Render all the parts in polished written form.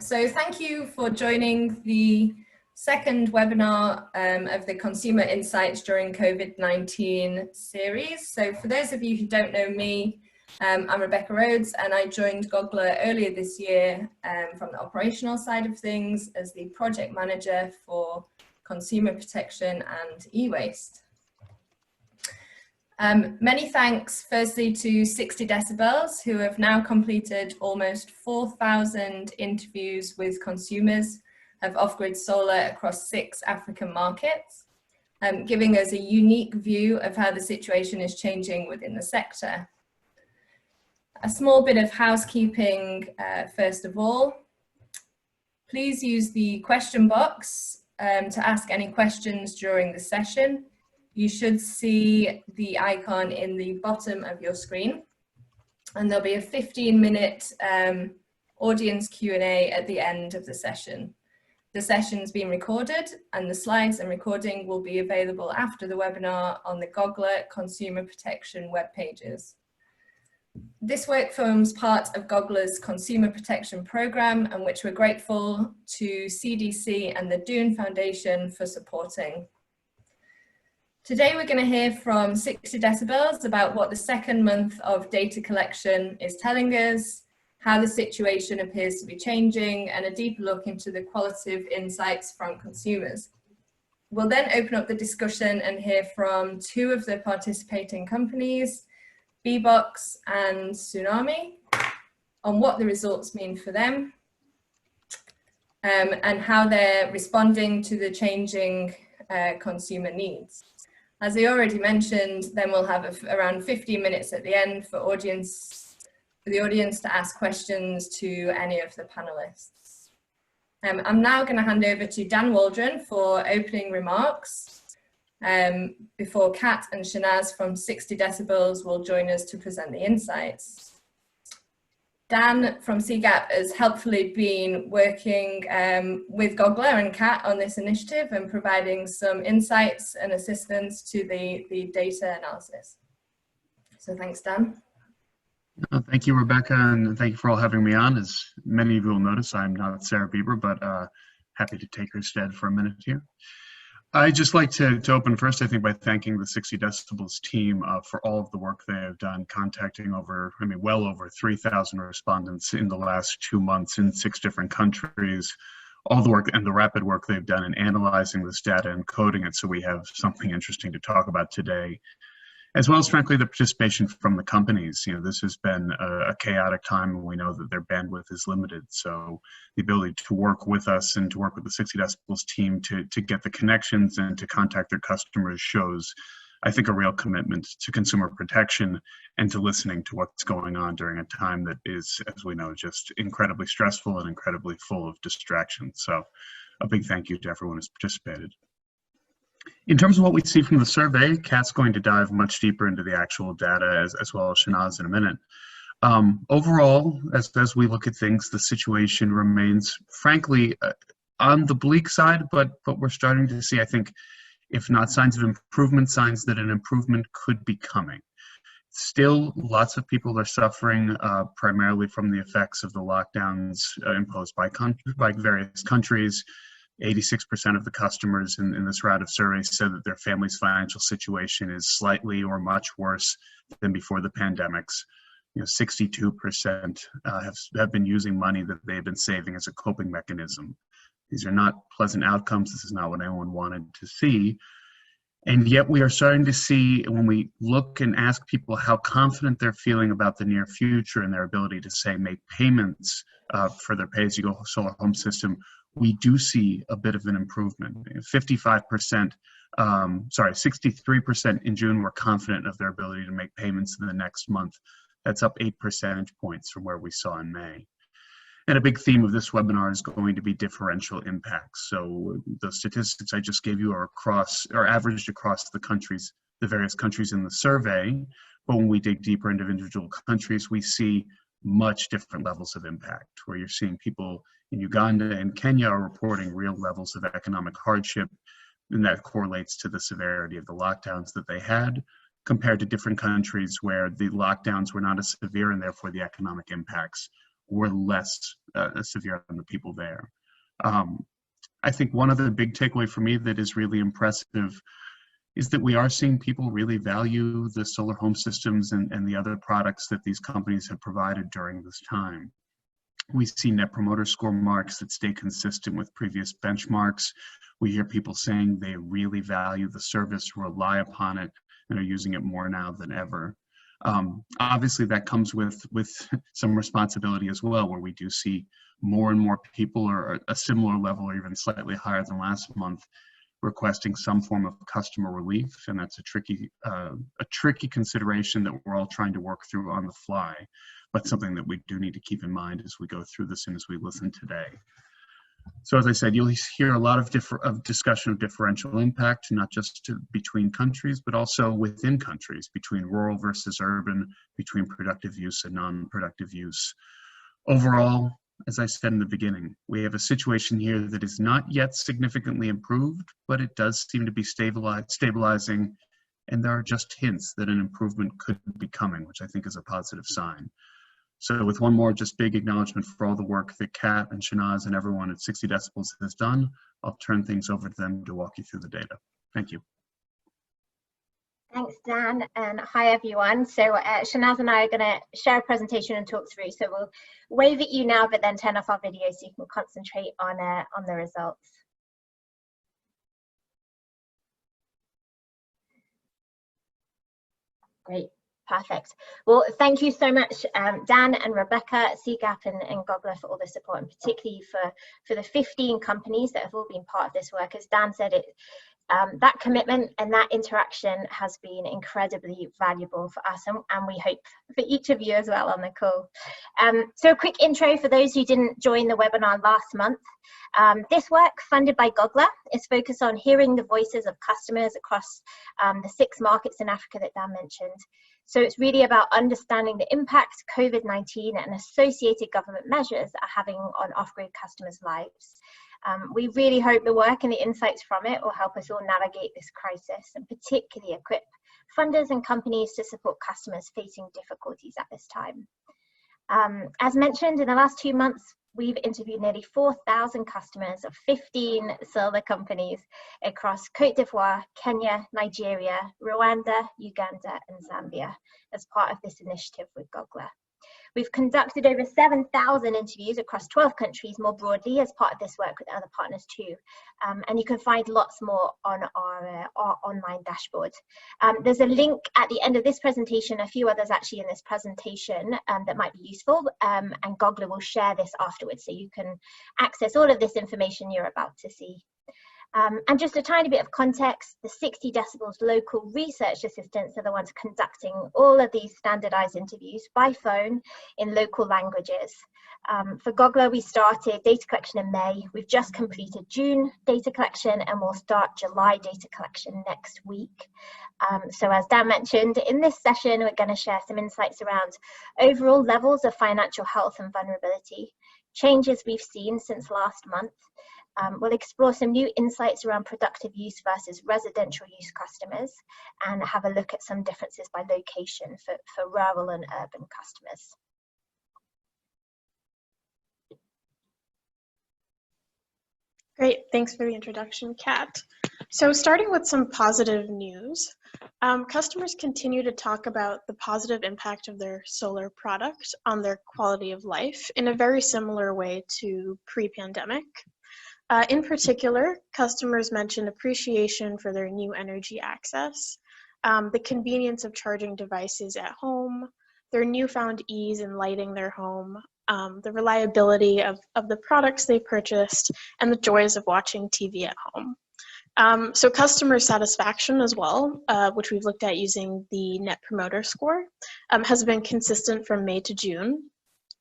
So thank you for joining the second webinar of the Consumer Insights during COVID-19 series. So for those of you who don't know me, I'm Rebecca Rhodes, and I joined Goggler earlier this year from the operational side of things as the project manager for consumer protection and e-waste. Many thanks firstly to 60 Decibels, who have now completed almost 4,000 interviews with consumers of off-grid solar across 6 African markets, giving us a unique view of how the situation is changing within the sector. A small bit of housekeeping first of all. Please use the question box to ask any questions during the session. You should see the icon in the bottom of your screen, and there'll be a 15-minute audience Q&A at the end of the session. The session's been recorded, and the slides and recording will be available after the webinar on the Goggler Consumer Protection web pages. This work forms part of Goggler's Consumer Protection Programme, and which we're grateful to CDC and the Dune Foundation for supporting. Today we're going to hear from 60 Decibels about what the second month of data collection is telling us, how the situation appears to be changing, and a deeper look into the qualitative insights from consumers. We'll then open up the discussion and hear from 2 of the participating companies, Bbox and Tsunami, on what the results mean for them and how they're responding to the changing consumer needs. As I already mentioned, then we'll have around 15 minutes at the end for the audience to ask questions to any of the panelists. I'm now going to hand over to Dan Waldron for opening remarks before Kat and Shanaz from 60 Decibels will join us to present the insights. Dan from CGAP has helpfully been working with Goggler and Kat on this initiative and providing some insights and assistance to the data analysis. So thanks, Dan. Thank you, Rebecca, and thank you for all having me on. As many of you will notice, I'm not Sarah Bieber, but happy to take her stead for a minute here. I'd just like to open first, I think, by thanking the 60 Decibels team for all of the work they have done, contacting well over 3,000 respondents in the last 2 months in 6 different countries, all the work and the rapid work they've done in analyzing this data and coding it so we have something interesting to talk about today, as well as, frankly, the participation from the companies. You know, this has been a chaotic time, and we know that their bandwidth is limited. So the ability to work with us and to work with the 60 Decibels team to get the connections and to contact their customers shows, I think, a real commitment to consumer protection and to listening to what's going on during a time that is, as we know, just incredibly stressful and incredibly full of distractions. So a big thank you to everyone who's participated. In terms of what we see from the survey, Kat's going to dive much deeper into the actual data as well as Shanaz in a minute. Overall, as we look at things, the situation remains, frankly, on the bleak side, but we're starting to see, I think, if not signs of improvement, signs that an improvement could be coming. Still, lots of people are suffering primarily from the effects of the lockdowns imposed by various countries. 86% of the customers in this round of surveys said that their family's financial situation is slightly or much worse than before the pandemics. You know, 62% have been using money that they've been saving as a coping mechanism. These are not pleasant outcomes. This is not what anyone wanted to see. And yet we are starting to see, when we look and ask people how confident they're feeling about the near future and their ability to, say, make payments for their pay-as-you-go solar home system, we do see a bit of an improvement. 63% in June were confident of their ability to make payments in the next month. That's up 8 percentage points from where we saw in May. And a big theme of this webinar is going to be differential impacts. So the statistics I just gave you are averaged across the countries, the various countries in the survey. But when we dig deeper into individual countries, we see much different levels of impact, where you're seeing people in Uganda and Kenya are reporting real levels of economic hardship, and that correlates to the severity of the lockdowns that they had, compared to different countries where the lockdowns were not as severe and therefore the economic impacts were less severe than the people there. I think one of the big takeaway for me that is really impressive is that we are seeing people really value the solar home systems and the other products that these companies have provided during this time. We see Net Promoter Score marks that stay consistent with previous benchmarks. We hear people saying they really value the service, rely upon it, and are using it more now than ever. Obviously, that comes with some responsibility as well, where we do see more and more people, or a similar level or even slightly higher than last month, requesting some form of customer relief, and that's a tricky consideration that we're all trying to work through on the fly, but something that we do need to keep in mind as we go through this and as we listen today. So as I said, you'll hear a lot of discussion of differential impact, not just between countries, but also within countries, between rural versus urban, between productive use and non-productive use. Overall, as I said in the beginning, we have a situation here that is not yet significantly improved, but it does seem to be stabilizing, and there are just hints that an improvement could be coming, which I think is a positive sign. So with one more just big acknowledgement for all the work that Kat and Shanaz and everyone at 60 Decibels has done, I'll turn things over to them to walk you through the data. Thank you. Thanks, Dan, and hi everyone. So Shanaz and I are going to share a presentation and talk through. So we'll wave at you now, but then turn off our video so you can concentrate on the results. Great, perfect. Well, thank you so much, Dan and Rebecca, CGAP and Gogler for all the support, and particularly for the 15 companies that have all been part of this work. As Dan said, that commitment and that interaction has been incredibly valuable for us, and we hope for each of you as well on the call. So a quick intro for those who didn't join the webinar last month. This work, funded by Gogler, is focused on hearing the voices of customers across the 6 markets in Africa that Dan mentioned. So it's really about understanding the impact COVID-19 and associated government measures are having on off-grid customers' lives. We really hope the work and the insights from it will help us all navigate this crisis, and particularly equip funders and companies to support customers facing difficulties at this time. As mentioned, in the last 2 months, we've interviewed nearly 4,000 customers of 15 solar companies across Côte d'Ivoire, Kenya, Nigeria, Rwanda, Uganda, and Zambia as part of this initiative with Gogler. We've conducted over 7,000 interviews across 12 countries more broadly as part of this work with other partners too. And you can find lots more on our online dashboard. There's a link at the end of this presentation, a few others actually in this presentation that might be useful, and Gogler will share this afterwards so you can access all of this information you're about to see. And just a tiny bit of context, the 60 Decibels local research assistants are the ones conducting all of these standardized interviews by phone in local languages. For Gogler, we started data collection in May. We've just completed June data collection, and we'll start July data collection next week. So as Dan mentioned, in this session, we're going to share some insights around overall levels of financial health and vulnerability, changes we've seen since last month. We'll explore some new insights around productive use versus residential use customers, and have a look at some differences by location for rural and urban customers. Great, thanks for the introduction, Kat. So starting with some positive news, customers continue to talk about the positive impact of their solar product on their quality of life in a very similar way to pre-pandemic. In particular, customers mentioned appreciation for their new energy access, the convenience of charging devices at home, their newfound ease in lighting their home, the reliability of the products they purchased, and the joys of watching TV at home. So customer satisfaction as well, which we've looked at using the Net Promoter Score, has been consistent from May to June.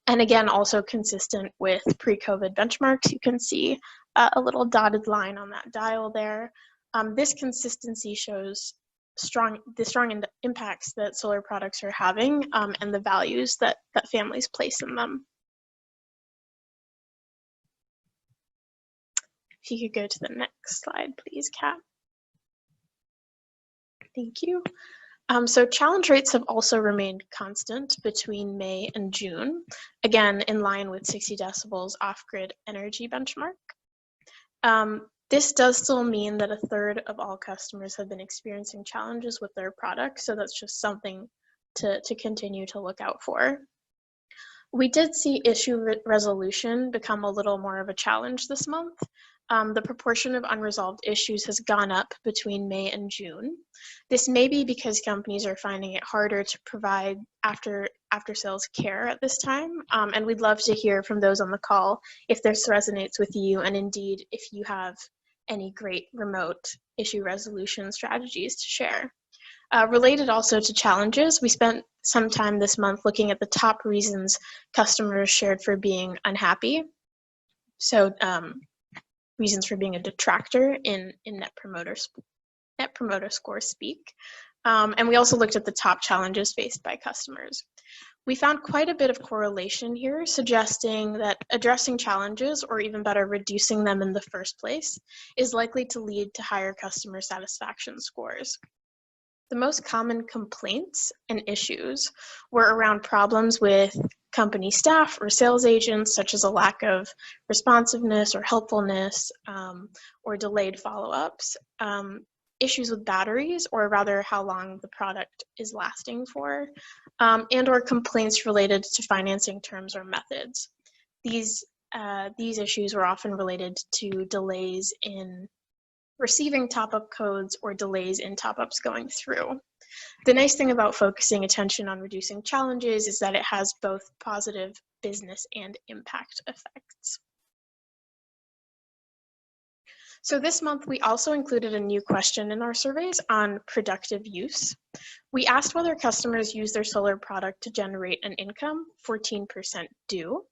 And again, also consistent with pre-COVID benchmarks. You can see a little dotted line on that dial there. This consistency shows the strong impacts that solar products are having, and the values that families place in them. If you could go to the next slide, please, Kat. Thank you. So challenge rates have also remained constant between May and June, again in line with 60 decibels off-grid energy benchmark. This does still mean that 1/3 of all customers have been experiencing challenges with their products, so that's just something to continue to look out for. We did see issue resolution become a little more of a challenge this month. The proportion of unresolved issues has gone up between May and June. This may be because companies are finding it harder to provide after-sales care at this time, and we'd love to hear from those on the call if this resonates with you, and indeed if you have any great remote issue resolution strategies to share. Related also to challenges, we spent some time this month looking at the top reasons customers shared for being unhappy. So reasons for being a detractor in Net Promoter Score speak. And we also looked at the top challenges faced by customers. We found quite a bit of correlation here, suggesting that addressing challenges, or even better, reducing them in the first place, is likely to lead to higher customer satisfaction scores. The most common complaints and issues were around problems with company staff or sales agents, such as a lack of responsiveness or helpfulness, or delayed follow-ups, issues with batteries, or rather how long the product is lasting for, and or complaints related to financing terms or methods. These issues were often related to delays in receiving top-up codes or delays in top-ups going through. The nice thing about focusing attention on reducing challenges is that it has both positive business and impact effects. So this month, we also included a new question in our surveys on productive use. We asked whether customers use their solar product to generate an income. 14% do.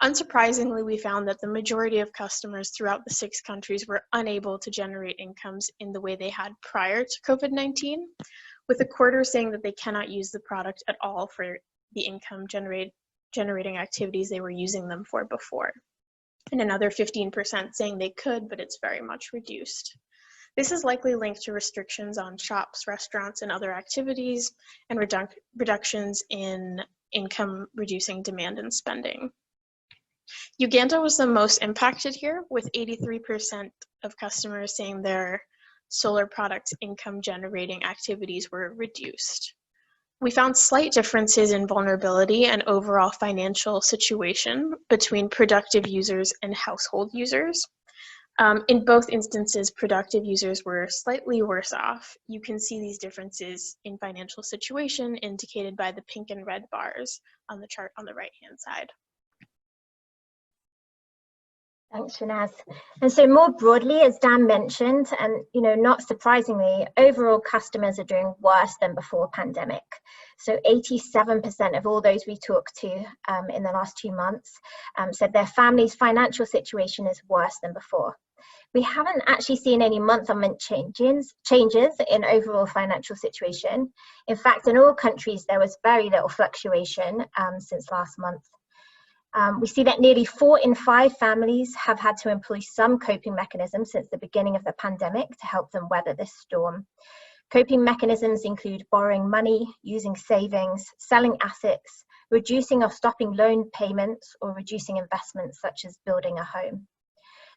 Unsurprisingly, we found that the majority of customers throughout the 6 countries were unable to generate incomes in the way they had prior to COVID-19, with a quarter saying that they cannot use the product at all for the income generating activities they were using them for before, and another 15% saying they could, but it's very much reduced. This is likely linked to restrictions on shops, restaurants, and other activities, and reductions in income-reducing demand and spending. Uganda was the most impacted here, with 83% of customers saying their solar products income-generating activities were reduced. We found slight differences in vulnerability and overall financial situation between productive users and household users. In both instances, productive users were slightly worse off. You can see these differences in financial situation indicated by the pink and red bars on the chart on the right-hand side. Thanks, Shanaz. And so more broadly, as Dan mentioned, and not surprisingly, overall customers are doing worse than before pandemic. So 87% of all those we talked to in the last 2 months said their family's financial situation is worse than before. We haven't actually seen any month-on-month changes in overall financial situation. In fact, in all countries, there was very little fluctuation since last month. We see that nearly 4 in 5 families have had to employ some coping mechanisms since the beginning of the pandemic to help them weather this storm. Coping mechanisms include borrowing money, using savings, selling assets, reducing or stopping loan payments, or reducing investments such as building a home.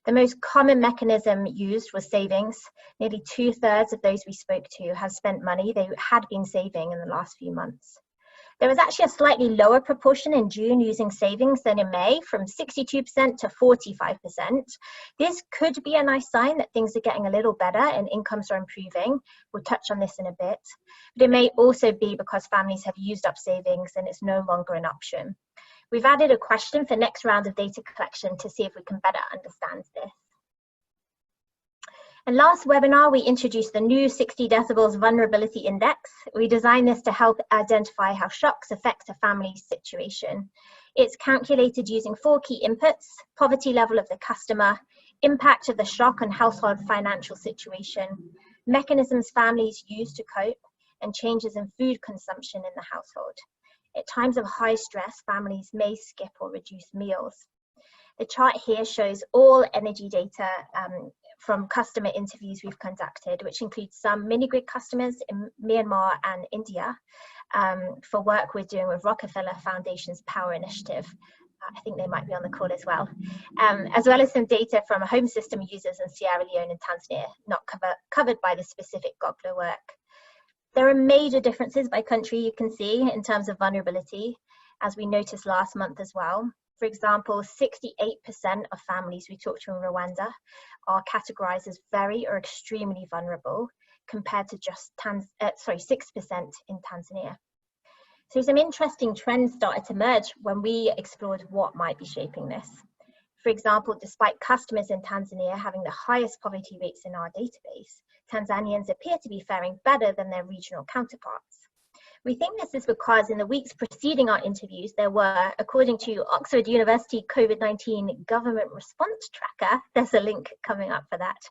The most common mechanism used was savings. Nearly 2/3 of those we spoke to have spent money they had been saving in the last few months. There was actually a slightly lower proportion in June using savings than in May, from 62% to 45%. This could be a nice sign that things are getting a little better and incomes are improving. We'll touch on this in a bit. But it may also be because families have used up savings and it's no longer an option. We've added a question for next round of data collection to see if we can better understand this. And last webinar, we introduced the new 60 decibels vulnerability index. We designed this to help identify how shocks affect a family's situation. It's calculated using 4 key inputs: poverty level of the customer, impact of the shock on household financial situation, mechanisms families use to cope, and changes in food consumption in the household. At times of high stress, families may skip or reduce meals. The chart here shows all energy data from customer interviews we've conducted, which includes some mini-grid customers in Myanmar and India, for work we're doing with Rockefeller Foundation's Power Initiative. I think they might be on the call as well, as well as some data from home system users in Sierra Leone and Tanzania, not covered by the specific Gogla work. There are major differences by country, you can see, in terms of vulnerability, as we noticed last month as well. For example, 68% of families we talked to in Rwanda are categorized as very or extremely vulnerable, compared to just 6% in Tanzania. So some interesting trends started to emerge when we explored what might be shaping this. For example, despite customers in Tanzania having the highest poverty rates in our database, Tanzanians appear to be faring better than their regional counterparts. We think this is because in the weeks preceding our interviews, there were, according to Oxford University COVID-19 Government Response Tracker, there's a link coming up for that,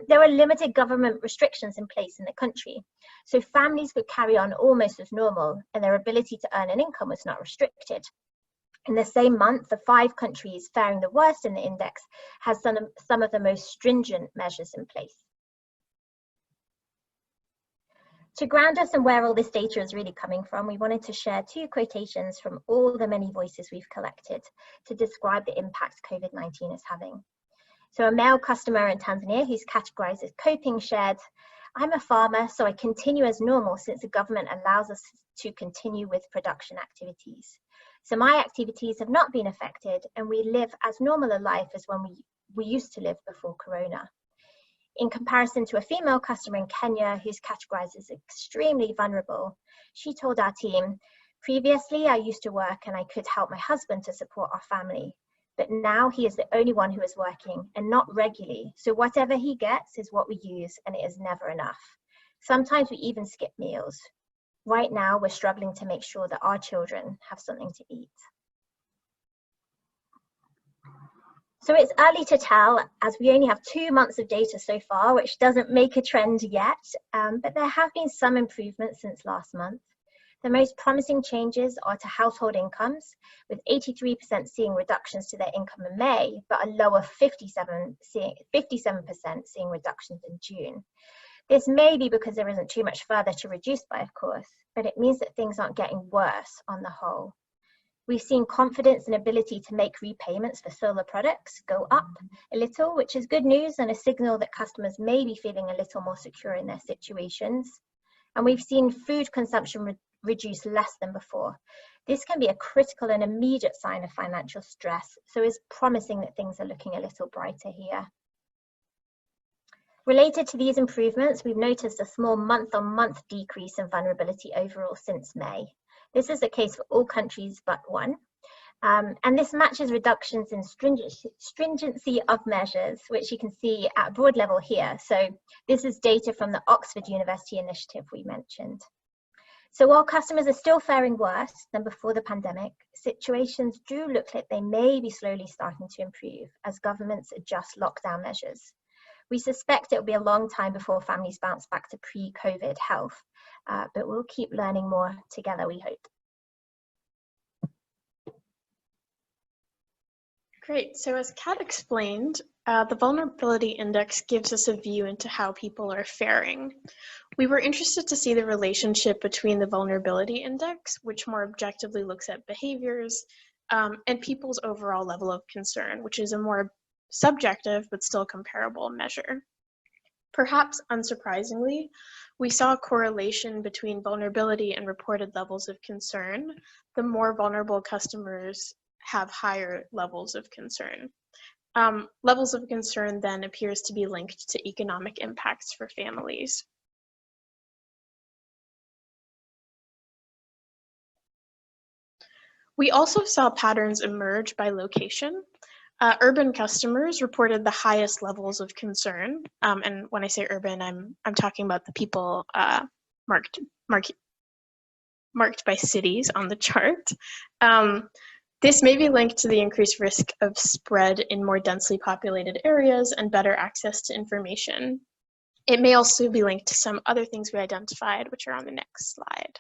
there were limited government restrictions in place in the country. So families could carry on almost as normal, and their ability to earn an income was not restricted. In the same month, the 5 countries faring the worst in the index has some of the most stringent measures in place. To ground us in where all this data is really coming from, we wanted to share 2 quotations from all the many voices we've collected to describe the impact COVID-19 is having. So a male customer in Tanzania who's categorized as coping shared, "I'm a farmer, so I continue as normal since the government allows us to continue with production activities. So my activities have not been affected and we live as normal a life as when we used to live before Corona." In comparison to a female customer in Kenya who's categorized as extremely vulnerable, she told our team, "Previously I used to work and I could help my husband to support our family, but now he is the only one who is working and not regularly, so whatever he gets is what we use and it is never enough. Sometimes we even skip meals. Right now we're struggling to make sure that our children have something to eat." So it's early to tell, as we only have 2 months of data so far, which doesn't make a trend yet, but there have been some improvements since last month. The most promising changes are to household incomes, with 83% seeing reductions to their income in May, but a lower 57% seeing reductions in June. This may be because there isn't too much further to reduce by, of course, but it means that things aren't getting worse on the whole. We've seen confidence and ability to make repayments for solar products go up a little, which is good news and a signal that customers may be feeling a little more secure in their situations. And we've seen food consumption reduce less than before. This can be a critical and immediate sign of financial stress, so it's promising that things are looking a little brighter here. Related to these improvements, we've noticed a small month-on-month decrease in vulnerability overall since May. This is the case for all countries but one. And this matches reductions in stringency of measures, which you can see at a broad level here. So this is data from the Oxford University initiative we mentioned. So while customers are still faring worse than before the pandemic, situations do look like they may be slowly starting to improve as governments adjust lockdown measures. We suspect it will be a long time before families bounce back to pre-COVID health, but we'll keep learning more together, we hope. Great. So as Kat explained, the vulnerability index gives us a view into how people are faring. We were interested to see the relationship between the vulnerability index, which more objectively looks at behaviors, and people's overall level of concern, which is a more subjective but still comparable measure. Perhaps unsurprisingly, we saw a correlation between vulnerability and reported levels of concern. The more vulnerable customers have higher levels of concern. Levels of concern then appears to be linked to economic impacts for families. We also saw patterns emerge by location. Urban customers reported the highest levels of concern, and when I say urban, I'm talking about the people marked by cities on the chart. This may be linked to the increased risk of spread in more densely populated areas and better access to information. It may also be linked to some other things we identified, which are on the next slide.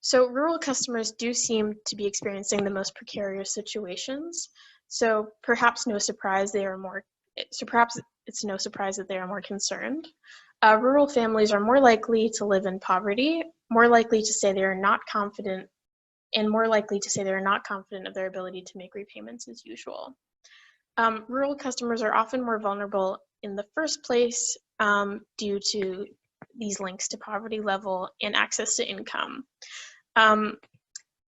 So rural customers do seem to be experiencing the most precarious situations. So perhaps no surprise, they are more So perhaps it's no surprise that they are more concerned. Rural families are more likely to live in poverty, more likely to say they are not confident, and more likely to say they are not confident of their ability to make repayments as usual. Rural customers are often more vulnerable in the first place due to these links to poverty level and access to income.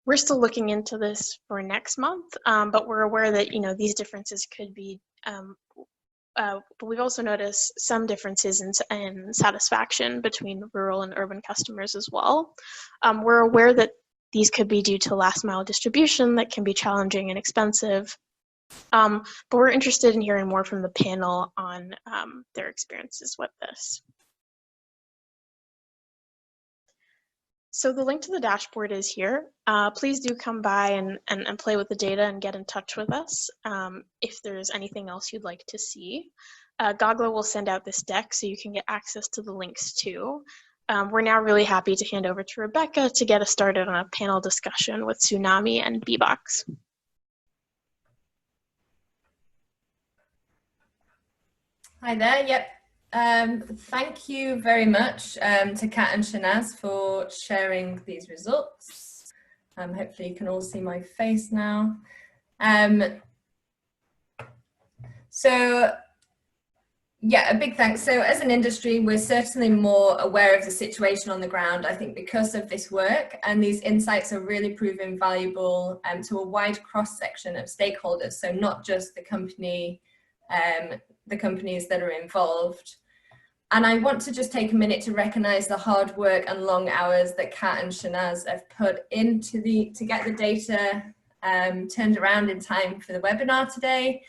We're still looking into this for next month, but we're aware that these differences could be, but we've also noticed some differences in satisfaction between rural and urban customers as well. We're aware that these could be due to last mile distribution that can be challenging and expensive. But we're interested in hearing more from the panel on their experiences with this. So the link to the dashboard is here. Please do come by and play with the data and get in touch with us if there's anything else you'd like to see. Gogla will send out this deck so you can get access to the links too. We're now really happy to hand over to Rebecca to get us started on a panel discussion with Tsunami and Bbox. Hi there. Yep. Thank you very much to Kat and Shanaz for sharing these results. Hopefully you can all see my face now. So yeah, a big thanks. So as an industry, we're certainly more aware of the situation on the ground, I think, because of this work, and these insights are really proving valuable to a wide cross-section of stakeholders. So not just the companies that are involved. And I want to just take a minute to recognize the hard work and long hours that Kat and Shanaz have put into to get the data turned around in time for the webinar today.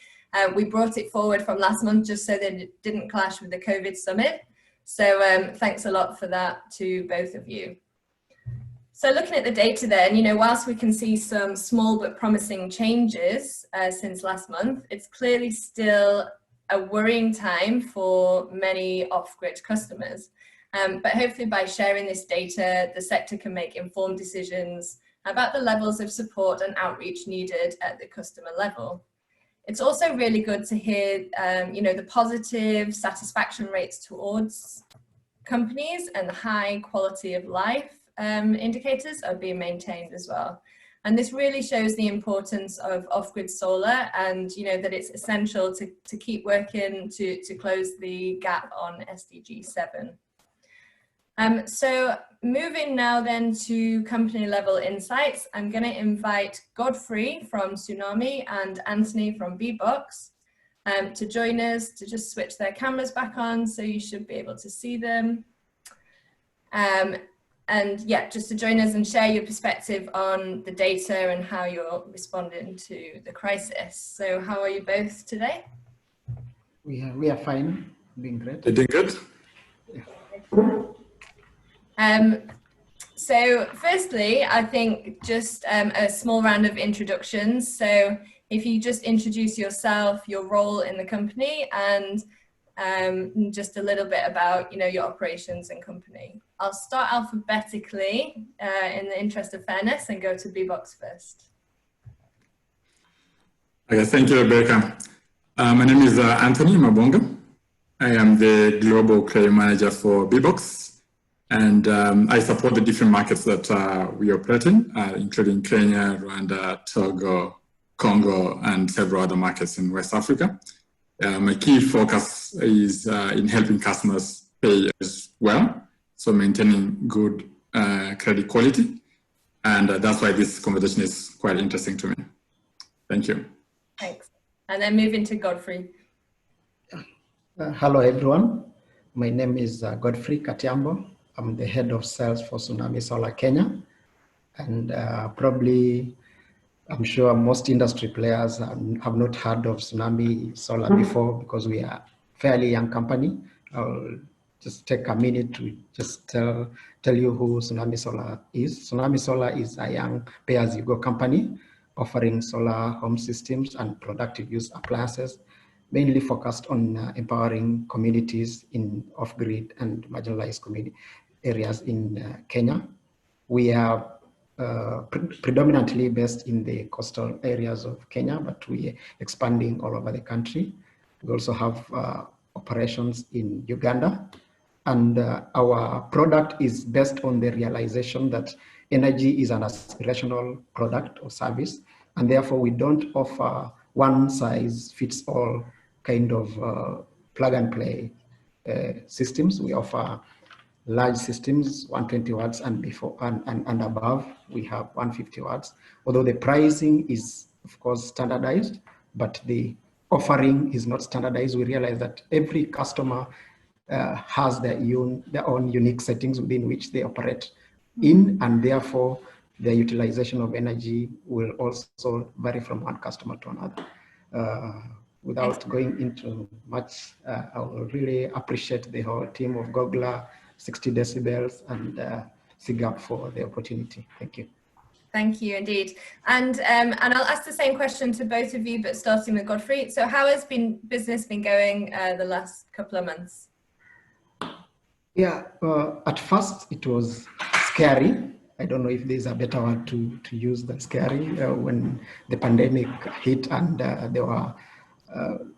We brought it forward from last month just so that it didn't clash with the COVID summit. So thanks a lot for that to both of you. So looking at the data then, whilst we can see some small but promising changes since last month, it's clearly still a worrying time for many off-grid customers. But hopefully by sharing this data, the sector can make informed decisions about the levels of support and outreach needed at the customer level. It's also really good to hear, the positive satisfaction rates towards companies and the high quality of life indicators are being maintained as well. And this really shows the importance of off-grid solar and, that it's essential to keep working to close the gap on SDG 7. So moving now then to company level insights, I'm going to invite Godfrey from Tsunami and Anthony from Bbox to join us, to just switch their cameras back on, so you should be able to see them. And yeah, just to join us and share your perspective on the data and how you're responding to the crisis. So how are you both today? We are fine, doing great. You're doing good? Yeah. So firstly, I think just a small round of introductions. So if you just introduce yourself, your role in the company, and just a little bit about your operations and company. I'll start alphabetically in the interest of fairness and go to Bbox first. Okay, thank you, Rebecca. My name is Anthony Mabonga. I am the Global Credit Manager for Bbox, and I support the different markets that we operate in, including Kenya, Rwanda, Togo, Congo, and several other markets in West Africa. My key focus is in helping customers pay as well, so maintaining good credit quality, and that's why this conversation is quite interesting to me. Thank you. Thanks. And then moving to Godfrey. Hello, everyone. My name is Godfrey Katiambo. I'm the head of sales for Tsunami Solar Kenya, and probably I'm sure most industry players have not heard of Tsunami Solar before because we are a fairly young company. I'll just take a minute to just tell you who Tsunami Solar is. Tsunami Solar is a young pay-as-you-go company offering solar home systems and productive use appliances, mainly focused on empowering communities in off-grid and marginalized community areas in Kenya. We are predominantly based in the coastal areas of Kenya, but we are expanding all over the country. We also have operations in Uganda. And our product is based on the realization that energy is an aspirational product or service. And therefore, we don't offer one size fits all kind of plug and play systems. We offer large systems, 120 watts and before and above. We have 150 watts. Although the pricing is, of course, standardized, but the offering is not standardized. We realize that every customer has their own unique settings within which they operate in, and therefore their utilization of energy will also vary from one customer to another. Without going into much, I will really appreciate the whole team of Gogla, 60 decibels, and SIGAP for the opportunity. Thank you. Thank you indeed. And I'll ask the same question to both of you, but starting with Godfrey. So how has business been going the last couple of months? Yeah, at first it was scary. I don't know if there's a better word to use than scary when the pandemic hit and there were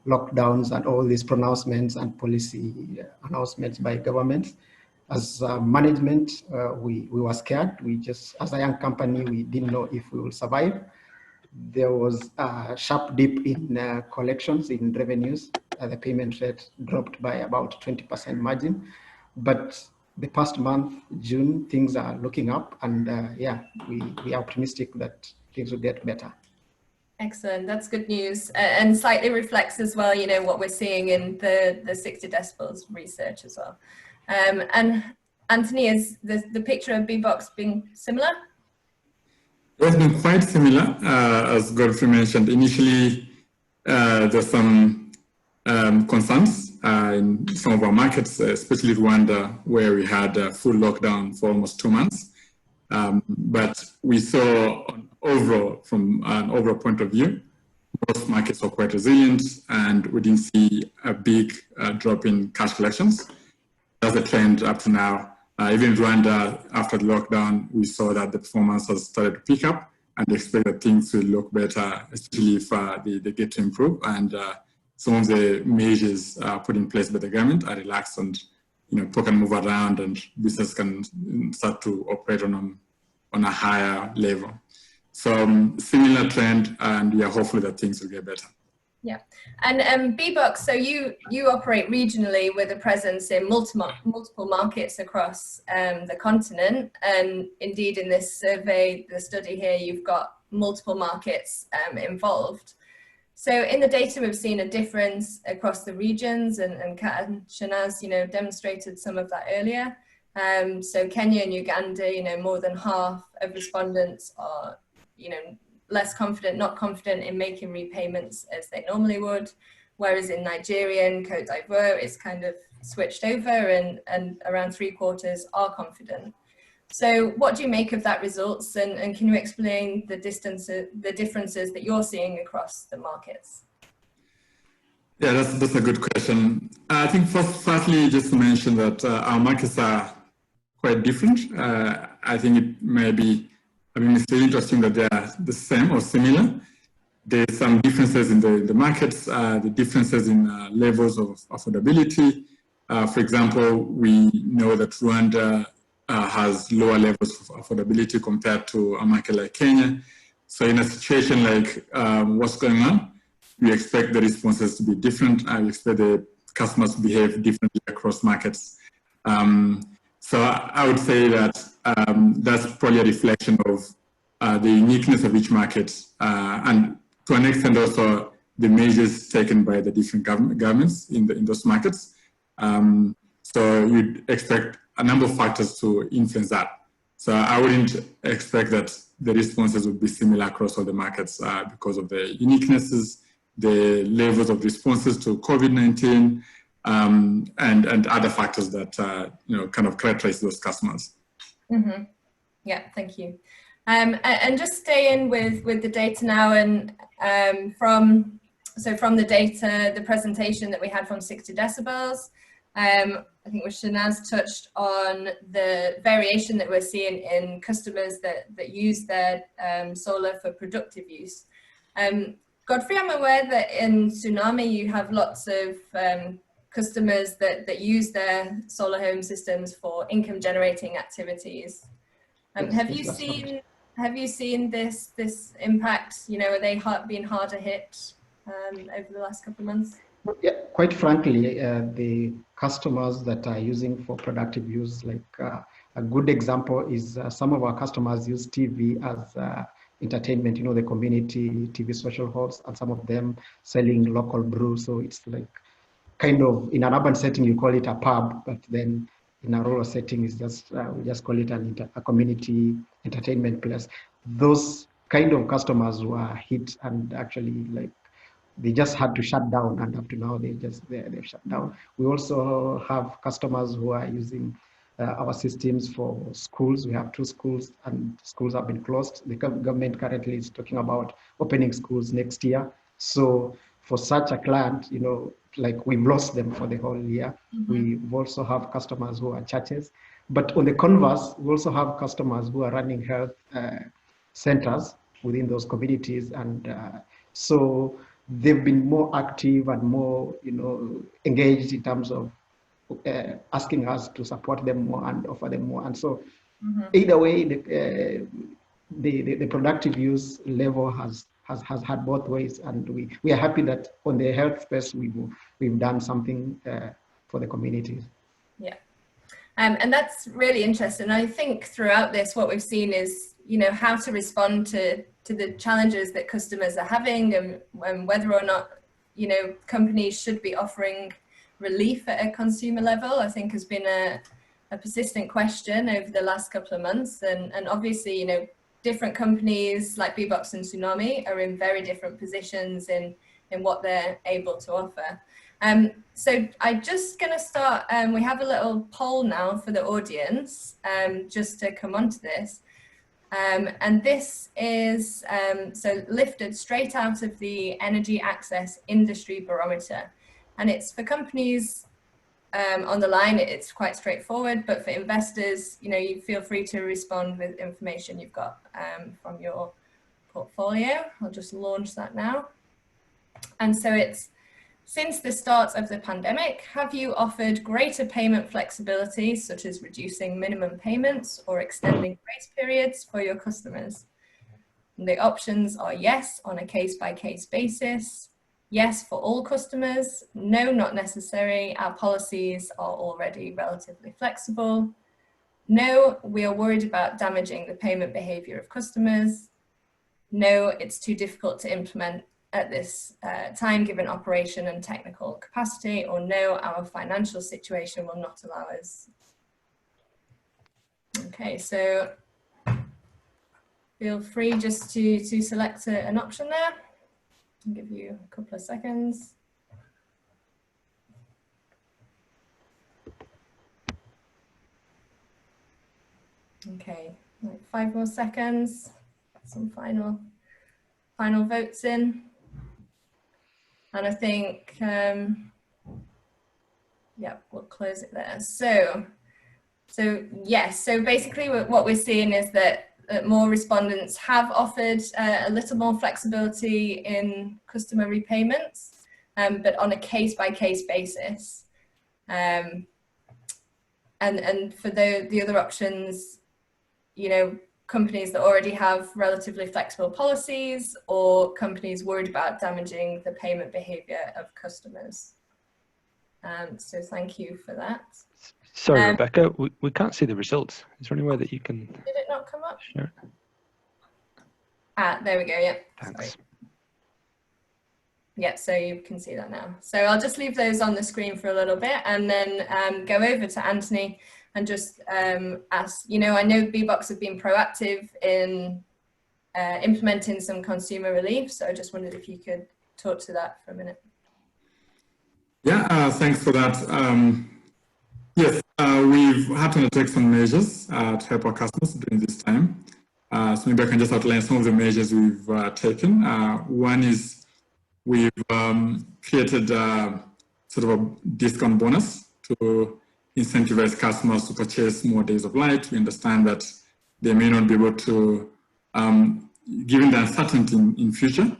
lockdowns and all these pronouncements and policy announcements by governments. As management, we were scared. We just, as a young company, we didn't know if we will survive. There was a sharp dip in collections, in revenues. The payment rate dropped by about 20% margin. But the past month, June, things are looking up, and yeah, we are optimistic that things will get better. Excellent, that's good news, and slightly reflects as well, you know, what we're seeing in the 60 decibels research as well. And Anthony, is the picture of Bbox being similar? It's been quite similar, as Godfrey mentioned. Initially, there's some concerns in some of our markets, especially Rwanda, where we had a full lockdown for almost 2 months. But we saw from an overall point of view, most markets were quite resilient, and we didn't see a big drop in cash collections. That's the trend up to now. Even Rwanda, after the lockdown, we saw that the performance has started to pick up, and expect that things will look better, especially if they get to improve. And some of the measures put in place by the government are relaxed, and people can move around, and business can start to operate on a higher level. So similar trend, and we are hopeful that things will get better. Yeah, and Bbox, so you operate regionally with a presence in multiple markets across the continent, and indeed in this survey, the study here, you've got multiple markets involved. So in the data, we've seen a difference across the regions, and Kat and Shanaz, demonstrated some of that earlier. So Kenya and Uganda, more than half of respondents are, less confident, not confident in making repayments as they normally would, whereas in Nigeria and Côte d'Ivoire, it's kind of switched over, and around 3/4 are confident. So what do you make of that results, and can you explain the differences that you're seeing across the markets? Yeah, that's a good question. I think firstly, just to mention that our markets are quite different. I think it may be, it's really interesting that they are the same or similar. There's some differences in the markets, the differences in levels of affordability. For example, we know that Rwanda has lower levels of affordability compared to a market like Kenya. So in a situation like what's going on, we expect the responses to be different. We expect the customers to behave differently across markets. So I would say that that's probably a reflection of the uniqueness of each market, and to an extent also the measures taken by the different governments in those markets. So you'd expect a number of factors to influence that. So I wouldn't expect that the responses would be similar across all the markets because of the uniquenesses, the levels of responses to COVID-19, and other factors that kind of characterize those customers. Mm-hmm. Yeah, thank you. And just staying with the data now, and from the data, the presentation that we had from 60 decibels, I think Shanaz touched on the variation that we're seeing in customers that use their solar for productive use. Godfrey, I'm aware that in Tsunami you have lots of customers that use their solar home systems for income generating activities. Yes, have yes, you seen this impact? You know, are they being harder hit over the last couple of months? Yeah, quite frankly, the customers that are using for productive use, like a good example is some of our customers use TV as entertainment, you know, the community TV social halls, and some of them selling local brew. So it's like kind of, in an urban setting, you call it a pub, but then in a rural setting, it's just, we just call it a community entertainment place. Those kind of customers were hit, and actually, like, they just had to shut down, and up to now they've shut down. We also have customers who are using our systems for schools. We have 2 schools, and schools have been closed. The government currently is talking about opening schools next year. So for such a client, you know, like, we've lost them for the whole year. We also have customers who are churches, but on the converse, we also have customers who are running health centers within those communities, and so they've been more active and more, you know, engaged in terms of asking us to support them more and offer them more. And so either way, the productive use level has had both ways, and we are happy that on the health space we've done something for the communities. Yeah. And that's really interesting. I think throughout this, what we've seen is, you know, how to respond to the challenges that customers are having, and whether or not, you know, companies should be offering relief at a consumer level, I think has been a persistent question over the last couple of months. And obviously, you know, different companies like Bbox and Tsunami are in very different positions in what they're able to offer. So I'm just going to start, we have a little poll now for the audience, just to come onto this. And this is so lifted straight out of the Energy Access Industry Barometer. And it's for companies on the line, it's quite straightforward, but for investors, you know, you feel free to respond with information you've got from your portfolio. I'll just launch that now. And so it's, since the start of the pandemic, have you offered greater payment flexibility, such as reducing minimum payments or extending grace periods for your customers? And the options are yes, on a case-by-case basis, yes for all customers, no, not necessary, our policies are already relatively flexible, no, we are worried about damaging the payment behavior of customers, no, it's too difficult to implement at this time given operation and technical capacity, or no, our financial situation will not allow us. Okay, so feel free just to select an option there. I'll give you a couple of seconds. Okay, like 5 more seconds, some final votes in. And I think, yeah, we'll close it there. So yes, so basically what we're seeing is that more respondents have offered a little more flexibility in customer repayments, but on a case-by-case basis. And for the other options, you know, companies that already have relatively flexible policies, or companies worried about damaging the payment behavior of customers. So thank you for that. Sorry, Rebecca, we can't see the results. Is there any way that you can... Did it not come up? Sure. Ah, there we go, yeah. Thanks. Sorry. Yeah, so you can see that now. So I'll just leave those on the screen for a little bit, and then go over to Anthony and just ask, you know, I know Bbox have been proactive in implementing some consumer relief, so I just wondered if you could talk to that for a minute. Yeah, thanks for that. Yes, we've had to undertake some measures to help our customers during this time. So maybe I can just outline some of the measures we've taken. One is we've created sort of a discount bonus to incentivize customers to purchase more days of light. We understand that they may not be able to, given the uncertainty in future,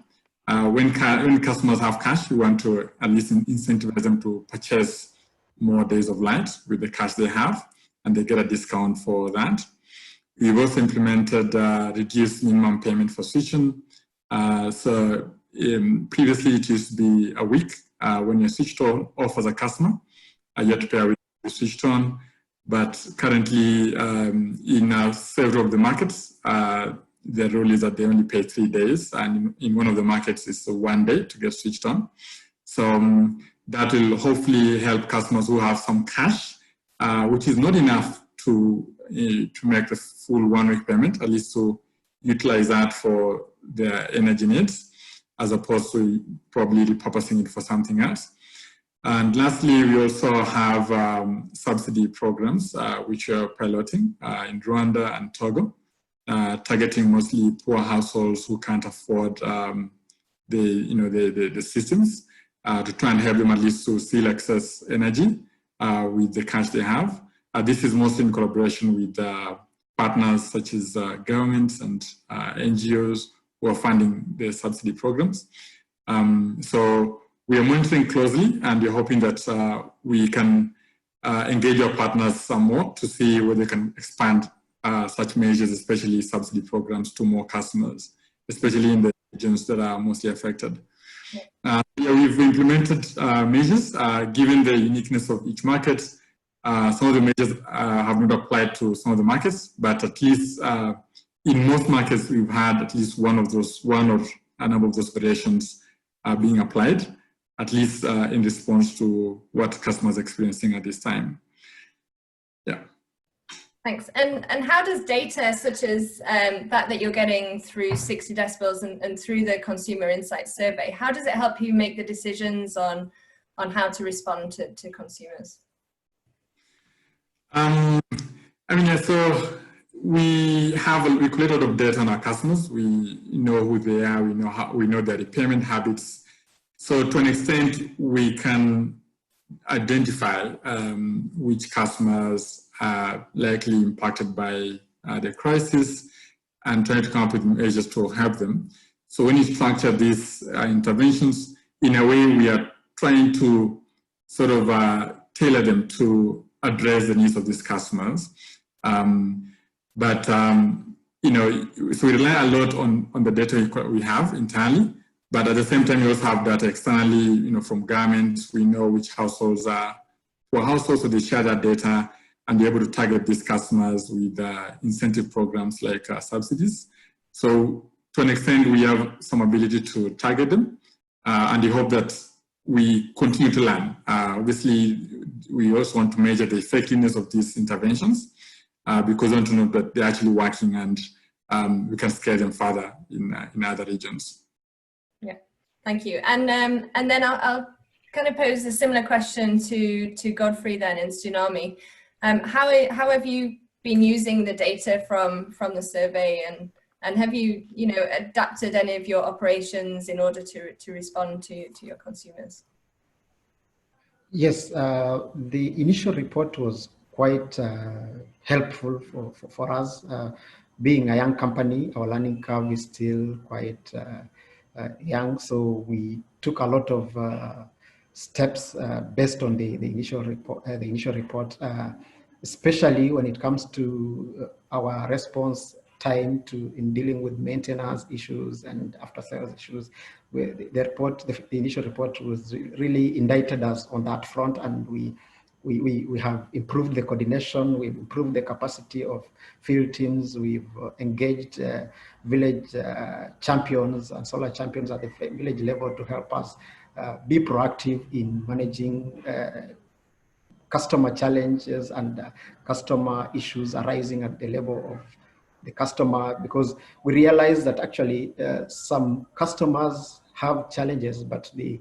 When customers have cash, we want to at least incentivize them to purchase more days of light with the cash they have, and they get a discount for that. We've also implemented reduced minimum payment for switching. Previously it used to be a week when you're switched off as a customer. You had to pay a week to switch on. But currently in several of the markets, the rule is that they only pay 3 days. And in one of the markets, it's 1 day to get switched on. So that will hopefully help customers who have some cash, which is not enough to make the full 1 week payment, at least to utilize that for their energy needs, as opposed to probably repurposing it for something else. And lastly, we also have subsidy programs which we are piloting in Rwanda and Togo, targeting mostly poor households who can't afford the systems, to try and help them at least to still access energy with the cash they have. This is mostly in collaboration with partners such as governments and NGOs who are funding the subsidy programs. So we are monitoring closely, and we're hoping that we can engage our partners some more to see whether they can expand such measures, especially subsidy programs, to more customers, especially in the regions that are mostly affected. We've implemented measures, given the uniqueness of each market. Some of the measures have not applied to some of the markets, but at least in most markets, we've had at least one or a number of those variations being applied, at least in response to what customers are experiencing at this time. Yeah. Thanks. And how does data such as that you're getting through 60 decibels and through the consumer insights survey, how does it help you make the decisions on how to respond to consumers? So we collect a lot of data on our customers. We know who they are. We know their repayment habits. So to an extent, we can identify which customers are likely impacted by the crisis and try to come up with measures to help them. So when you structure these interventions, in a way, we are trying to sort of tailor them to address the needs of these customers. So we rely a lot on the data we have internally, but at the same time, we also have data externally, from governments. We know which households are poor households, so they share that data and be able to target these customers with incentive programs like subsidies. So to an extent, we have some ability to target them, and we hope that we continue to learn. Obviously, we also want to measure the effectiveness of these interventions because we want to know that they're actually working, and we can scale them further in other regions. Yeah, thank you. And then I'll kind of pose a similar question to Godfrey then in Tsunami. How have you been using the data from the survey, and have you adapted any of your operations in order to respond to your consumers? Yes, the initial report was quite helpful for us. Being a young company, our learning curve is still quite young, so we took a lot of steps based on the initial report, especially when it comes to our response time in dealing with maintenance issues and after sales issues. The initial report was really indicted us on that front, and we have improved the coordination, we've improved the capacity of field teams, we've engaged village champions and solar champions at the village level to help us be proactive in managing customer challenges and customer issues arising at the level of the customer, because we realize that actually some customers have challenges, but they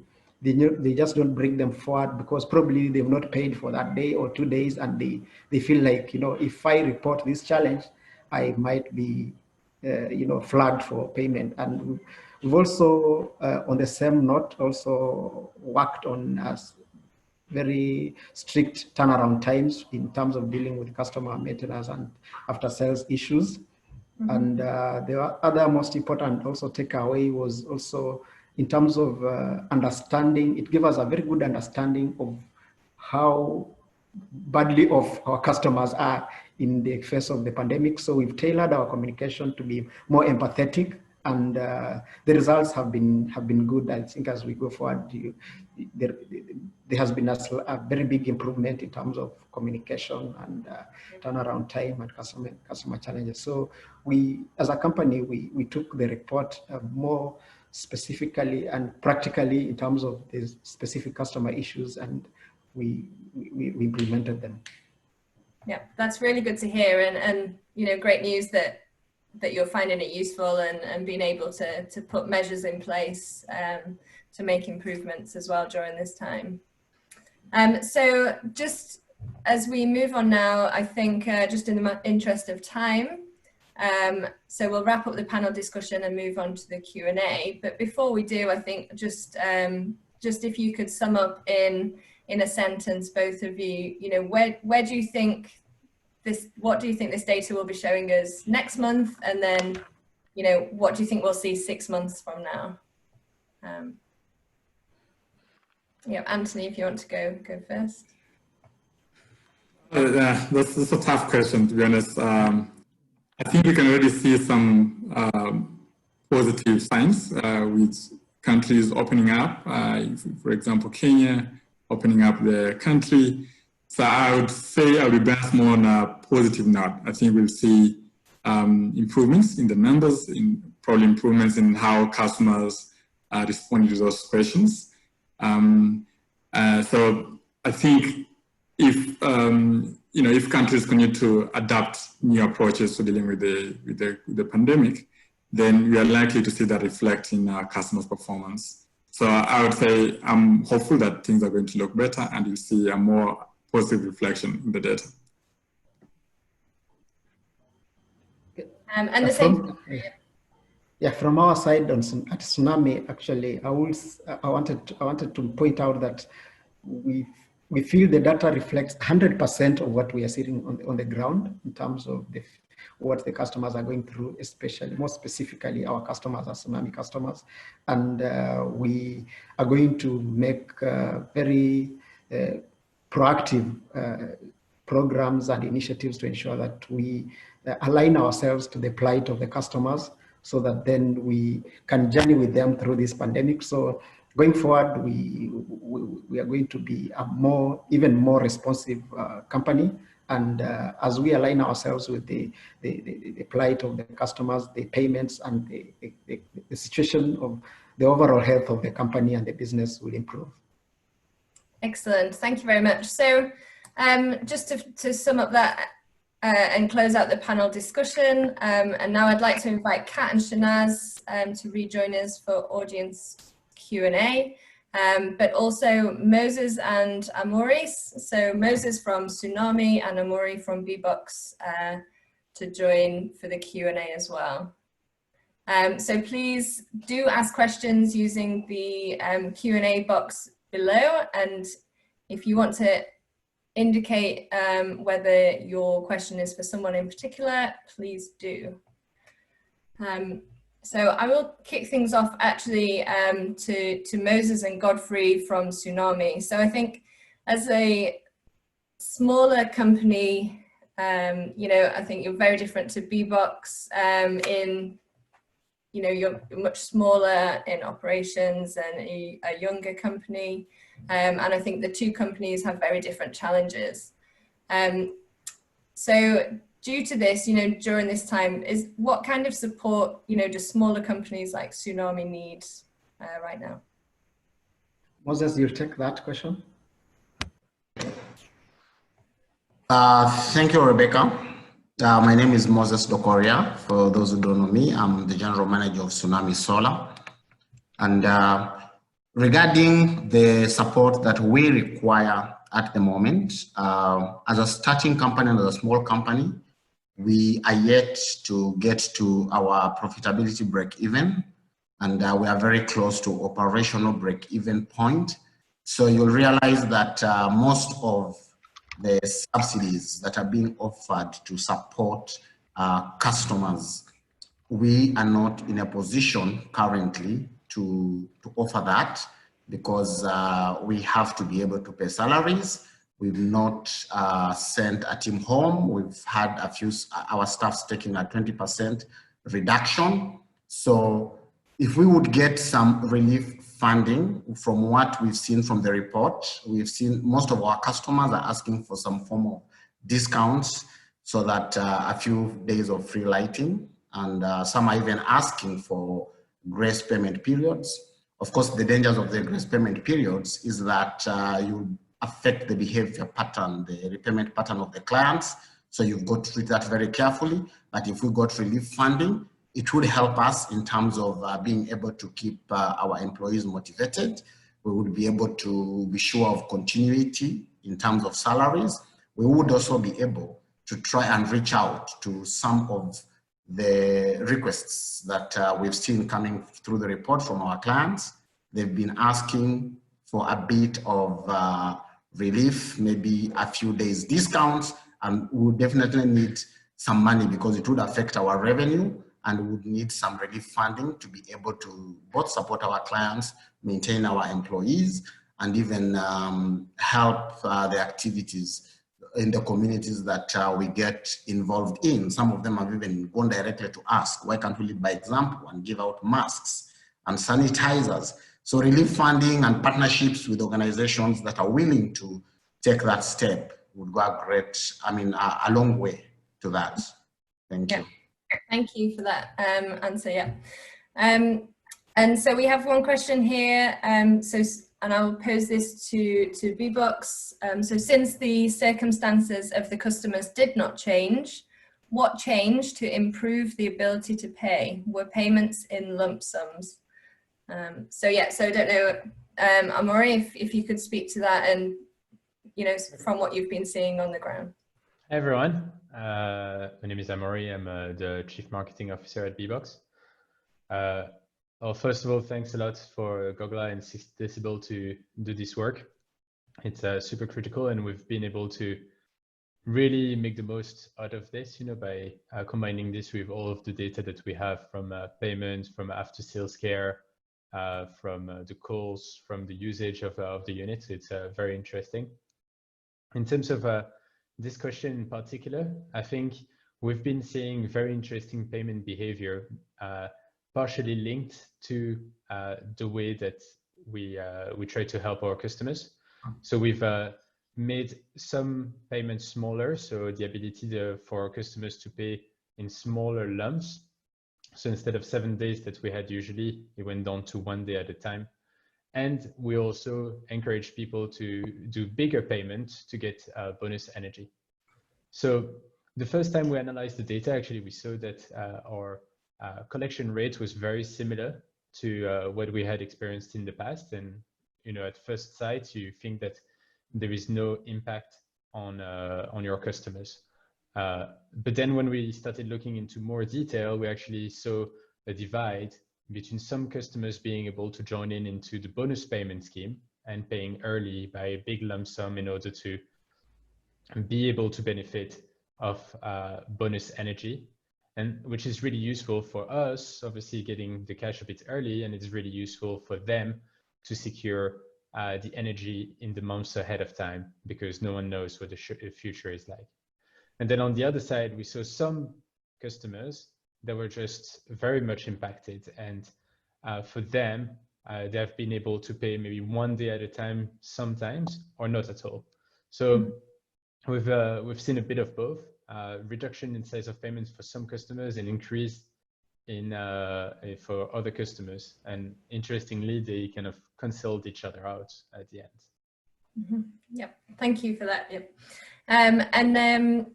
just don't bring them forward because probably they've not paid for that day or 2 days, and they feel like, if I report this challenge, I might be flagged for payment. And we've also, on the same note, also worked on very strict turnaround times in terms of dealing with customer maintenance and after sales issues. Mm-hmm. And the other most important also takeaway was also in terms of understanding. It gave us a very good understanding of how badly off our customers are in the face of the pandemic. So we've tailored our communication to be more empathetic, and the results have been good. I think as we go forward, there has been a very big improvement in terms of communication and turnaround time and customer challenges. So we, as a company, we took the report more specifically and practically in terms of the specific customer issues, and we implemented them. Yeah, that's really good to hear, and you know, great news that you're finding it useful and being able to put measures in place to make improvements as well during this time. So just as we move on now, I think just in the interest of time, so we'll wrap up the panel discussion and move on to the Q&A. But before we do, I think just if you could sum up in a sentence, both of you, you know, where do you think what do you think this data will be showing us next month? And then, you know, what do you think we'll see 6 months from now? Yeah, Anthony, if you want to go first. That's a tough question, to be honest. I think we can already see some positive signs with countries opening up. For example, Kenya opening up the country. So I would say I'll be best more on a positive note. I think we'll see improvements in the numbers, probably improvements in how customers respond to those questions. So I think if you know, if countries continue to adapt new approaches to dealing with the pandemic, then we are likely to see that reflect in our customers' performance. So I would say I'm hopeful that things are going to look better, and you'll see a more positive reflection in the data. And the same. Yeah, from our side at Tsunami, actually, I wanted to point out that we feel the data reflects 100% of what we are seeing on the ground in terms of what the customers are going through, especially, more specifically, our customers are Tsunami customers. And we are going to make very proactive programs and initiatives to ensure that we align ourselves to the plight of the customers, so that then we can journey with them through this pandemic. So going forward, we are going to be a even more responsive company. And as we align ourselves with the plight of the customers, the payments, and the situation of the overall health of the company and the business will improve. Excellent, thank you very much. So just to sum up that and close out the panel discussion, and now I'd like to invite Kat and Shanaz to rejoin us for audience Q&A, but also Moses and Maurice. So Moses from Tsunami and Amori from Bbox to join for the Q&A as well. So please do ask questions using the Q&A box below, and if you want to indicate whether your question is for someone in particular, please do. So I will kick things off actually to Moses and Godfrey from Tsunami. So I think as a smaller company, you know, I think you're very different to Bbox in, you know, you're much smaller in operations and a younger company. And I think the two companies have very different challenges. So due to this, you know, during this time, what kind of support, you know, do smaller companies like Tsunami need right now? Moses, you'll take that question. Thank you, Rebecca. My name is Moses Dokoria. For those who don't know me, I'm the general manager of Tsunami Solar. And regarding the support that we require at the moment, as a starting company and as a small company, we are yet to get to our profitability break-even, and we are very close to operational break-even point. So you'll realize that most of the subsidies that are being offered to support customers, we are not in a position currently to offer that because we have to be able to pay salaries. We've not sent a team home. We've had a few, our staff's taking a 20% reduction. So if we would get some relief funding, from what we've seen from the report, we've seen most of our customers are asking for some form of discounts so that a few days of free lighting, and some are even asking for grace payment periods. Of course, the dangers of the grace payment periods is that you affect the behavior pattern, the repayment pattern of the clients. So you've got to treat that very carefully. But if we got relief funding, it would help us in terms of being able to keep our employees motivated. We would be able to be sure of continuity in terms of salaries. We would also be able to try and reach out to some of the requests that we've seen coming through the report from our clients. They've been asking for a bit of relief, maybe a few days discounts, and we would definitely need some money because it would affect our revenue, and we would need some relief funding to be able to both support our clients, maintain our employees, and even help the activities in the communities that we get involved in. Some of them have even gone directly to ask, why can't we lead by example and give out masks and sanitizers? So relief funding and partnerships with organizations that are willing to take that step would go a long way to that. Thank you. Thank you for that answer. Yeah. And so we have one question here. And I'll pose this to Bbox. So since the circumstances of the customers did not change, what changed to improve the ability to pay? Were payments in lump sums? So I don't know, Amaury, if you could speak to that, and from what you've been seeing on the ground. Hi everyone, my name is Amaury. I'm the Chief Marketing Officer at Bbox. Well, first of all, thanks a lot for Gogla and 60 Decibel to do this work. It's super critical, and we've been able to really make the most out of this, by combining this with all of the data that we have from payments, from after-sales care, from the calls, from the usage of the units. It's very interesting. In terms of this question in particular, I think we've been seeing very interesting payment behavior, partially linked to the way that we try to help our customers. So we've made some payments smaller, so the ability for our customers to pay in smaller lumps. So instead of 7 days that we had usually, it went down to 1 day at a time. And we also encourage people to do bigger payments to get bonus energy. So the first time we analyzed the data, actually, we saw that our collection rate was very similar to what we had experienced in the past. And, at first sight, you think that there is no impact on your customers. But then when we started looking into more detail, we actually saw a divide between some customers being able to join into the bonus payment scheme and paying early by a big lump sum in order to be able to benefit of bonus energy, and which is really useful for us, obviously getting the cash a bit early, and it's really useful for them to secure the energy in the months ahead of time, because no one knows what the future is like. And then on the other side, we saw some customers that were just very much impacted. And for them, they have been able to pay maybe 1 day at a time sometimes, or not at all. So we've seen a bit of both, reduction in size of payments for some customers and increase in for other customers. And interestingly, they kind of canceled each other out at the end. Mm-hmm. Yep, thank you for that. Yep. And then,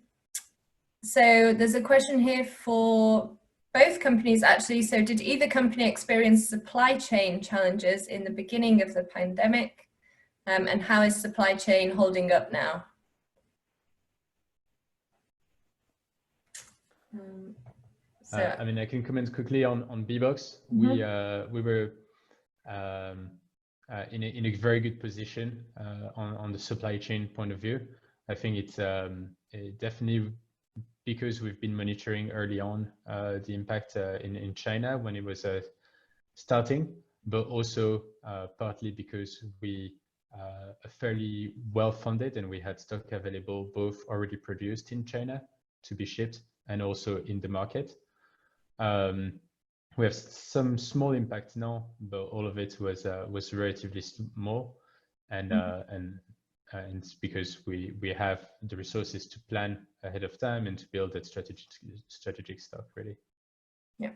so there's a question here for both companies actually. So did either company experience supply chain challenges in the beginning of the pandemic? And how is supply chain holding up now? I mean, I can comment quickly on Bbox. Mm-hmm. We were in a very good position on the supply chain point of view. I think it's definitely because we've been monitoring early on the impact in China when it was starting. but also partly because we are fairly well funded and we had stock available, both already produced in China to be shipped and also in the market. We have some small impact now, but all of it was relatively small, and it's because we have the resources to plan ahead of time and to build that strategic stock, really. Yeah.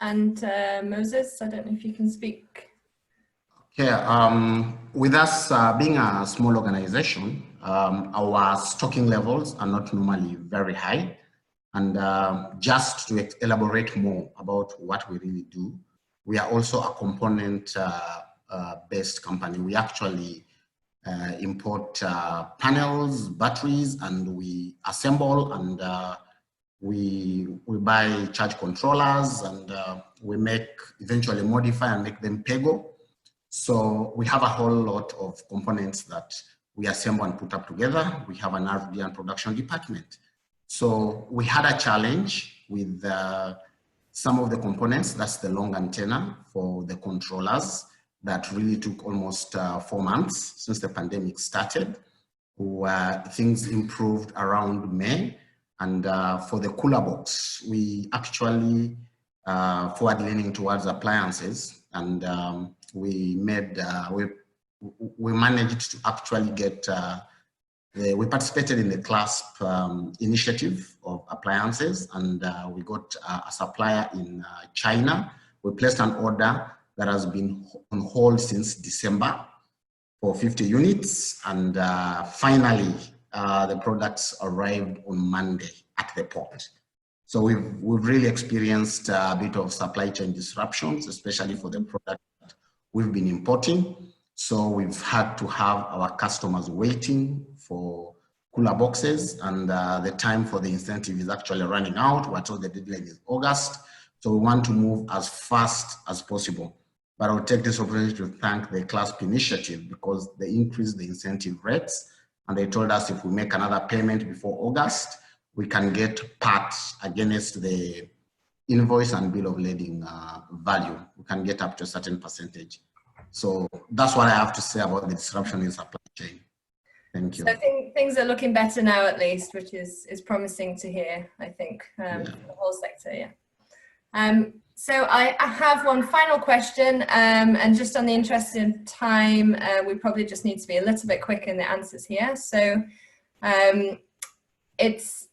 And Moses, I don't know if you can speak. Yeah, with us being a small organization, our stocking levels are not normally very high. And just to elaborate more about what we really do, we are also a component-based company. We actually import panels, batteries, and we assemble, and we buy charge controllers, and we eventually modify and make them PAYGO. So we have a whole lot of components that we assemble and put up together. We have an R&D and production department. So we had a challenge with some of the components. That's the long antenna for the controllers that really took almost 4 months since the pandemic started. Things improved around May. And for the cooler box, we actually forward leaning towards appliances, and we managed to actually get we participated in the CLASP initiative of appliances, and we got a supplier in China. We placed an order that has been on hold since December for 50 units, and finally the products arrived on Monday at the port. So we've really experienced a bit of supply chain disruptions, especially for the product that we've been importing. So we've had to have our customers waiting for cooler boxes, and the time for the incentive is actually running out. We're told the deadline is August. So we want to move as fast as possible. But I'll take this opportunity to thank the CLASP initiative, because they increased the incentive rates, and they told us if we make another payment before August, we can get parts against the invoice and bill of lading value. We can get up to a certain percentage. So that's what I have to say about the disruption in supply chain. Thank you. So I think things are looking better now, at least, which is promising to hear, I think, for the whole sector, yeah. So I have one final question, and just on the interest of time, we probably just need to be a little bit quick in the answers here. So it's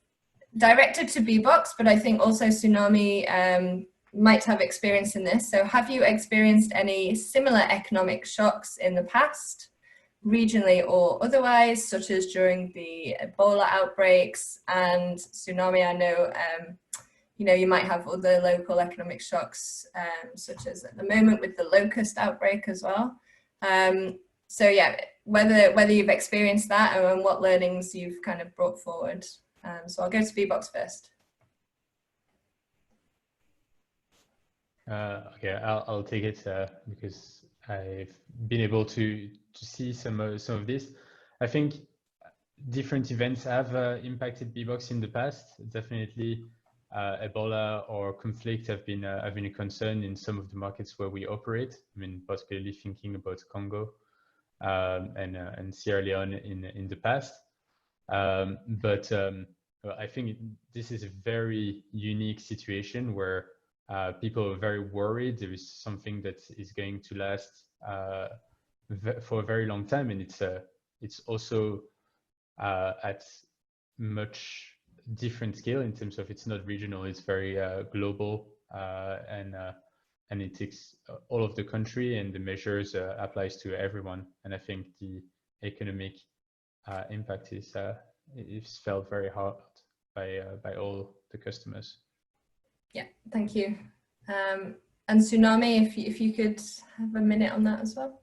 directed to Bbox, but I think also Tsunami might have experience in this. So have you experienced any similar economic shocks in the past, regionally or otherwise, such as during the Ebola outbreaks and Tsunami? I know, you know, you might have other local economic shocks, such as at the moment with the locust outbreak as well. So yeah, whether you've experienced that and what learnings you've kind of brought forward. So I'll go to Bbox first. Okay, I'll take it because I've been able to see some of this. I think different events have impacted Bbox in the past. Definitely, Ebola or conflict have been a concern in some of the markets where we operate. I mean, particularly thinking about Congo and Sierra Leone in the past. But I think this is a very unique situation where people are very worried. There is something that is going to last for a very long time, and it's also at much different scale in terms of it's not regional, it's very global, and it takes all of the country, and the measures applies to everyone. And I think the economic impact is felt very hard by all the customers. Yeah, thank you. And Tsunami, if you could have a minute on that as well.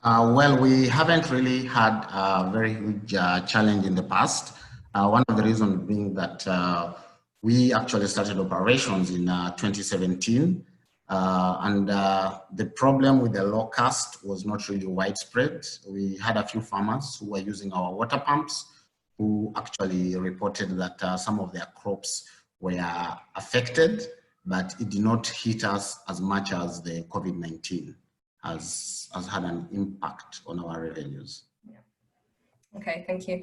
Well, we haven't really had a very huge challenge in the past. One of the reasons being that we actually started operations in 2017, and the problem with the locust was not really widespread. We had a few farmers who were using our water pumps who actually reported that some of their crops were affected, but it did not hit us as much as the COVID-19 has had an impact on our revenues. Okay, thank you.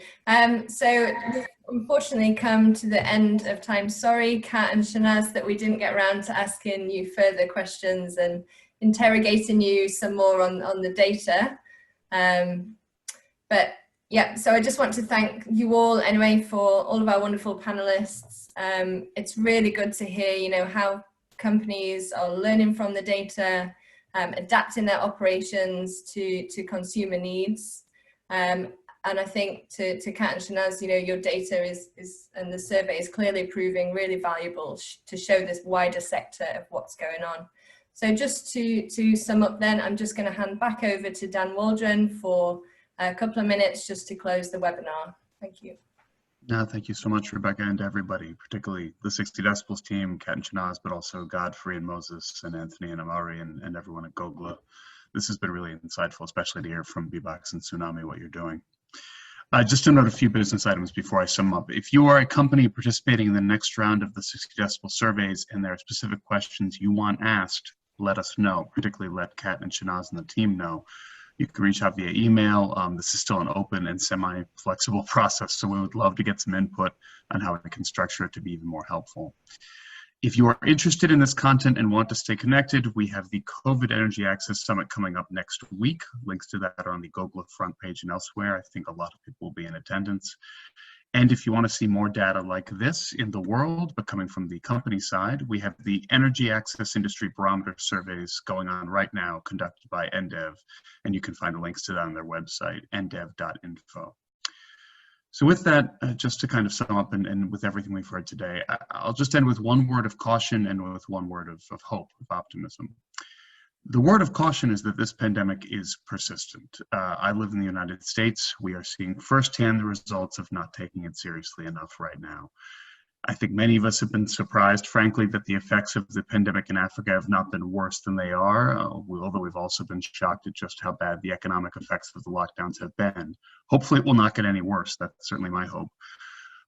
So we've unfortunately come to the end of time. Sorry, Kat and Shanaz, that we didn't get around to asking you further questions and interrogating you some more on the data. But yeah, so I just want to thank you all anyway for all of our wonderful panelists. It's really good to hear, you know, how companies are learning from the data, adapting their operations to consumer needs. And I think to Kat and Shanaz, you know, your data is and the survey is clearly proving really valuable to show this wider sector of what's going on. So just to sum up then, I'm just going to hand back over to Dan Waldron for a couple of minutes just to close the webinar. Thank you. No, thank you so much, Rebecca, and everybody, particularly the 60 Decibels team, Kat and Shanaz, but also Godfrey and Moses and Anthony and Amari and everyone at Gogla. This has been really insightful, especially to hear from Bbox and Tsunami what you're doing. Just to note a few business items before I sum up. If you are a company participating in the next round of the 60 Decibel surveys and there are specific questions you want asked, let us know, particularly let Kat and Shanaz and the team know. You can reach out via email. This is still an open and semi-flexible process, so we would love to get some input on how we can structure it to be even more helpful. If you are interested in this content and want to stay connected, we have the COVID Energy Access Summit coming up next week. Links to that are on the Gogla front page and elsewhere. I think a lot of people will be in attendance. And if you want to see more data like this in the world, but coming from the company side, we have the Energy Access Industry Barometer surveys going on right now, conducted by NDEV, and you can find links to that on their website, ndev.info. So with that, just to kind of sum up and with everything we've heard today, I'll just end with one word of caution and with one word of hope, of optimism. The word of caution is that this pandemic is persistent. I live in the United States. We are seeing firsthand the results of not taking it seriously enough right now. I think many of us have been surprised, frankly, that the effects of the pandemic in Africa have not been worse than they are, although we've also been shocked at just how bad the economic effects of the lockdowns have been. Hopefully it will not get any worse. That's certainly my hope.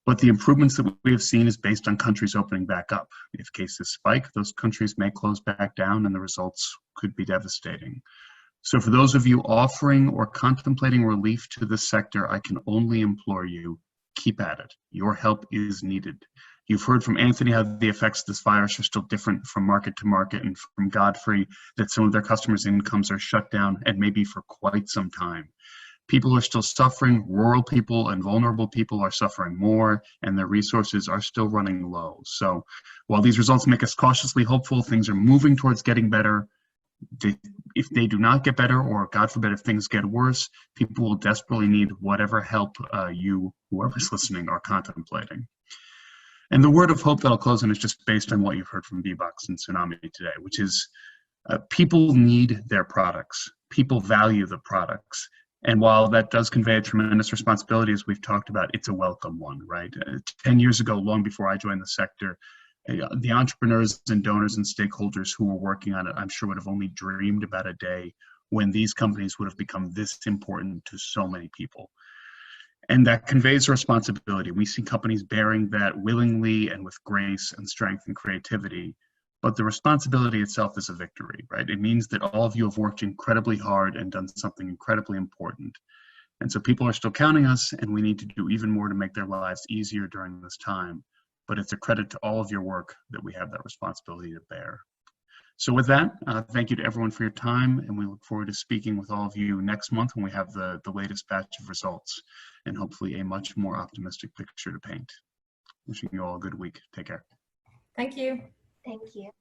But the improvements that we have seen is based on countries opening back up. If cases spike, those countries may close back down and the results could be devastating. So for those of you offering or contemplating relief to this sector, I can only implore you, keep at it. Your help is needed. You've heard from Anthony how the effects of this virus are still different from market to market, and from Godfrey that some of their customers' incomes are shut down and maybe for quite some time. People are still suffering. Rural people and vulnerable people are suffering more, and their resources are still running low. So while these results make us cautiously hopeful, things are moving towards getting better. If they do not get better, or God forbid if things get worse, people will desperately need whatever help you, whoever's listening, are contemplating. And the word of hope that I'll close on is just based on what you've heard from Bbox and Tsunami today, which is people need their products. People value the products. And while that does convey a tremendous responsibility, as we've talked about, it's a welcome one, right? 10 years ago, long before I joined the sector, the entrepreneurs and donors and stakeholders who were working on it, I'm sure would have only dreamed about a day when these companies would have become this important to so many people. And that conveys a responsibility. We see companies bearing that willingly and with grace and strength and creativity. But the responsibility itself is a victory, right? It means that all of you have worked incredibly hard and done something incredibly important. And so people are still counting us, and we need to do even more to make their lives easier during this time. But it's a credit to all of your work that we have that responsibility to bear. So with that, thank you to everyone for your time, and we look forward to speaking with all of you next month when we have the latest batch of results and hopefully a much more optimistic picture to paint. Wishing you all a good week. Take care. Thank you. Thank you.